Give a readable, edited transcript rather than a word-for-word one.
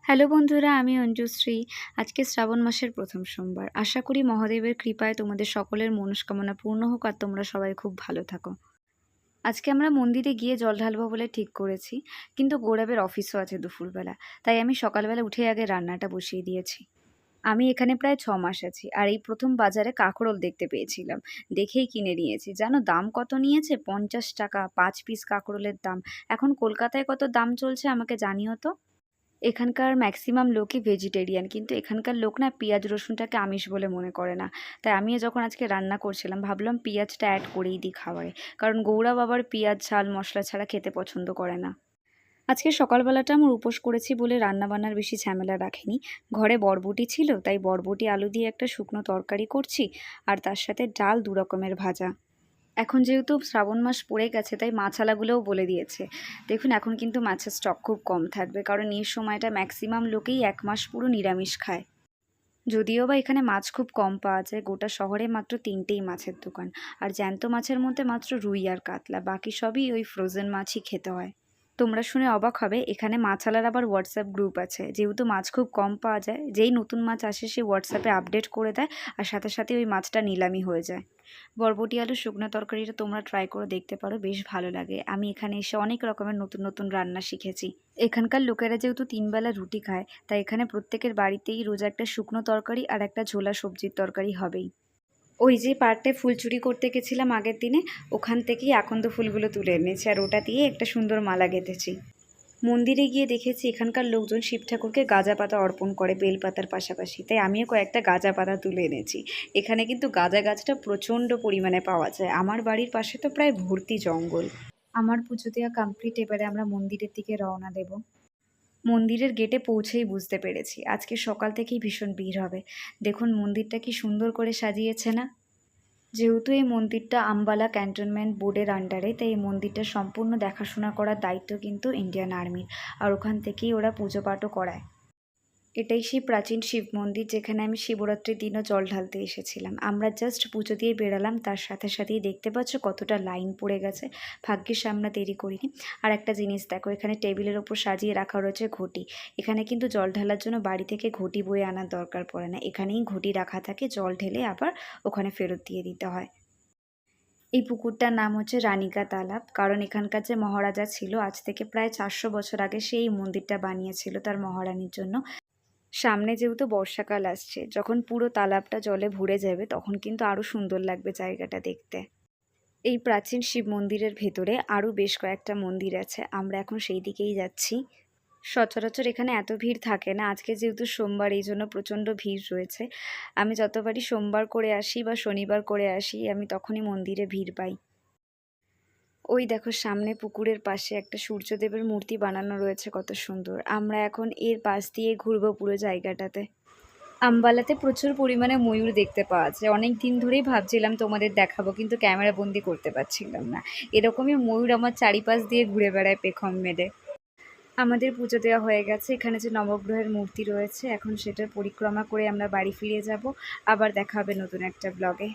Hello বন্ধুরা, আমি অঞ্জুশ্রী। আজকে শ্রাবণ মাসের প্রথম সোমবার। আশা করি মহাদেবের কৃপায় তোমাদের সকলের মনস্কামনা পূর্ণ হোক আর তোমরা সবাই খুব ভালো থাকো। আজকে আমরা মন্দিরে গিয়ে জল ঢালবো বলে ঠিক করেছি, কিন্তু গৌরবের অফিসও আছে দুপুরবেলা, তাই আমি সকালবেলা উঠে আগে রান্নাটা বসিয়ে দিয়েছি। আমি এখানে প্রায় 6 মাস আছি আর এই প্রথম বাজারে কাঁকরোল দেখতে পেয়েছিলাম, দেখেই কিনে নিয়েছি। জানো দাম কত নিয়েছে? 50 টাকা 5 পিস কাঁকরোলের দাম। এখন কলকাতায় কত দাম চলছে আমাকে জানিও তো। এখানকার ম্যাক্সিমাম লোকই ভেজিটেরিয়ান, কিন্তু এখানকার লোক না পেঁয়াজ রসুনটাকে আমিষ বলে মনে করে না। তাই আমিও যখন আজকে রান্না করছিলাম ভাবলাম পেঁয়াজটা অ্যাড করেই দিই খাবারে, কারণ গৌরব আবার পেঁয়াজ ঝাল মশলা ছাড়া খেতে পছন্দ করে না। আজকে সকালবেলাটা আমার উপোস করেছি বলে রান্নাবান্নার বেশি ঝামেলা রাখিনি। ঘরে বরবটি ছিল, তাই বরবটি আলু দিয়ে একটা শুকনো তরকারি করছি, আর তার সাথে ডাল 2 রকমের ভাজা। এখন যেহেতু শ্রাবণ মাস পড়ে গেছে, তাই মাছালাগুলোও বলে দিয়েছে। দেখুন এখন কিন্তু মাছের স্টক খুব কম থাকবে, কারণ এই সময়টা ম্যাক্সিমাম লোকেই 1 মাস পুরো নিরামিষ খায়। যদিও বা এখানে মাছ খুব কম পাওয়া যায়, গোটা শহরে মাত্র 3টেই মাছের দোকান। আর জ্যান্ত মাছের মধ্যে মাত্র রুই আর কাতলা, বাকি সবই ওই ফ্রোজেন মাছই খেতে হয়। তোমরা শুনে অবাক হবে, এখানে মাছালার আবার হোয়াটসঅ্যাপ গ্রুপ আছে। যেহেতু মাছ খুব কম পাওয়া যায়, যেই নতুন মাছ আসে সে হোয়াটসঅ্যাপে আপডেট করে দেয়, আর সাথে সাথে ওই মাছটা নিলামি হয়ে যায়। বরবটি আলু শুকনো তরকারিটা তোমরা ট্রাই করে দেখতে পারো, বেশ ভালো লাগে। আমি এখানে এসে অনেক রকমের নতুন নতুন রান্না শিখেছি। এখানকার লোকেরা যেহেতু 3 বেলা রুটি খায়, তাই এখানে প্রত্যেকের বাড়িতেই রোজ একটা শুকনো তরকারি আর একটা ঝোলা সবজির তরকারি হবেই। ওই যে পার্কটা ফুল চুরি করতে গেছিলাম আগের দিনে, ওখান থেকেই আকন্দ ফুলগুলো তুলে এনেছি আর ওটা দিয়ে একটা সুন্দর মালা গেঁথেছি। মন্দিরে গিয়ে দেখেছি এখানকার লোকজন শিব ঠাকুরকে গাঁজা পাতা অর্পণ করে বেলপাতার পাশাপাশি, তাই আমিও কয়েকটা গাঁজা পাতা তুলে এনেছি। এখানে কিন্তু গাঁজা গাছটা প্রচণ্ড পরিমাণে পাওয়া যায়, আমার বাড়ির পাশে তো প্রায় ভর্তি জঙ্গল। আমার পুজো দেওয়া কমপ্লিট, এবারে আমরা মন্দিরের দিকে রওনা দেব। মন্দিরের গেটে পৌঁছেই বুঝতে পেরেছি আজকে সকাল থেকেই ভীষণ ভিড় হবে। দেখুন মন্দিরটা কি সুন্দর করে সাজিয়েছে না? যেহেতু এই মন্দিরটা আম্বালা ক্যান্টনমেন্ট বোর্ডের আন্ডারে, তাই এই মন্দিরটা সম্পূর্ণ দেখাশোনা করার দায়িত্ব কিন্তু ইন্ডিয়ান আর্মির, আর ওখান থেকেই ওরা পুজো পাঠও করায়। এটাই সেই প্রাচীন শিব মন্দির যেখানে আমি শিবরাত্রির দিনও জল ঢালতে এসেছিলাম। আমরা জাস্ট পুজো দিয়ে বেরালাম, তার সাথে সাথেই দেখতে পাচ্ছ কতটা লাইন পড়ে গেছে। ভাগ্যিস আমরা দেরি করিনি। আর একটা জিনিস দেখো, এখানে টেবিলের ওপর সাজিয়ে রাখা রয়েছে ঘটি। এখানে কিন্তু জল ঢালার জন্য বাড়ি থেকে ঘটি বয়ে আনার দরকার পড়ে না, এখানেই ঘটি রাখা থাকে, জল ঢেলে আবার ওখানে ফেরত দিয়ে দিতে হয়। এই পুকুরটার নাম হচ্ছে রানিকা তালাব, কারণ এখানকার যে মহারাজা ছিল আজ থেকে প্রায় 400 বছর আগে সেই মন্দিরটা বানিয়েছিল তার মহারানীর জন্য। সামনে যেহেতু বর্ষাকাল আসছে, যখন পুরো তালাবটা জলে ভরে যাবে তখন কিন্তু আরও সুন্দর লাগবে জায়গাটা দেখতে। এই প্রাচীন শিব মন্দিরের ভেতরে আরও বেশ কয়েকটা মন্দির আছে, আমরা এখন সেই দিকেই যাচ্ছি। সচরাচর এখানে এত ভিড় থাকে না, আজকে যেহেতু সোমবার এই জন্য প্রচণ্ড ভিড় রয়েছে। আমি যতবারই সোমবার করে আসি বা শনিবার করে আসি, আমি তখনই মন্দিরে ভিড় পাই। ওই দেখো সামনে পুকুরের পাশে একটা সূর্যদেবের মূর্তি বানানো রয়েছে, কত সুন্দর। আমরা এখন এর পাশ দিয়ে ঘুরবো পুরো জায়গাটাতে। আম্বালাতে প্রচুর পরিমাণে ময়ূর দেখতে পাওয়া যায়, অনেক দিন ধরেই ভাবছিলাম তোমাদের দেখাবো, কিন্তু ক্যামেরা বন্দি করতে পারছিলাম না। এরকমই ময়ূর আমার চারিপাশ দিয়ে ঘুরে বেড়ায় পেখম মেলে। আমাদের পুজো দেওয়া হয়ে গেছে, এখানে যে নবগ্রহের মূর্তি রয়েছে এখন সেটার পরিক্রমা করে আমরা বাড়ি ফিরে যাব। আবার দেখা হবে নতুন একটা ব্লগে।